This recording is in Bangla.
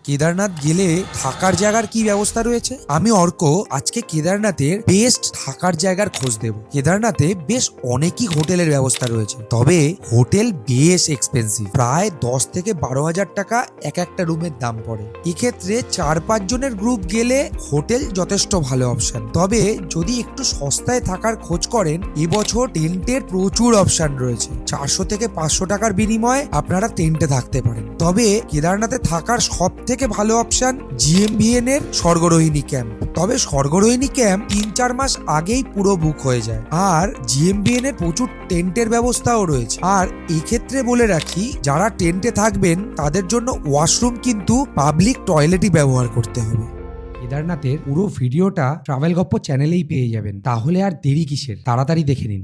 কেদারনাথ গেলে থাকার জায়গার কি ব্যবস্থা রয়েছে? আমি অর্ক আজকে কেদারনাথের বেস্ট থাকার জায়গার খোঁজ দেব। কেদারনাথে বেশ অনেকই হোটেলের ব্যবস্থা রয়েছে, তবে হোটেল বেশ এক্সপেন্সিভ, প্রায় 10 থেকে 12,000 টাকা এক একটা রুমের দাম পড়ে। এক্ষেত্রে 4-5 জনের গ্রুপ গেলে হোটেল যথেষ্ট ভালো অপশন। তবে যদি একটু সস্তায় থাকার খোঁজ করেন, এবছর টেন্টের প্রচুর অপশন রয়েছে। 400 থেকে 500 টাকার বিনিময়ে আপনারা টেন্টে থাকতে পারেন। তবে কেদারনাথে থাকার সব থেকে ভালো অপশন GMBN এর স্বর্গরোহিণী ক্যাম্প। তবে স্বর্গরোহিণী ক্যাম্প 3-4 মাস আগেই পুরো বুক হয়ে যায়। আর GMBN এর প্রচুর টেন্টের ব্যবস্থাও রয়েছে। আর এক্ষেত্রে বলে রাখি, যারা টেন্টে থাকবেন তাদের জন্য ওয়াশরুম কিন্তু পাবলিক টয়লেটই ব্যবহার করতে হবে। কেদারনাথের পুরো ভিডিওটা ট্রাভেল গপ্প চ্যানেলেই পেয়ে যাবেন, তাহলে আর দেরি কিসের, তাড়াতাড়ি দেখে নিন।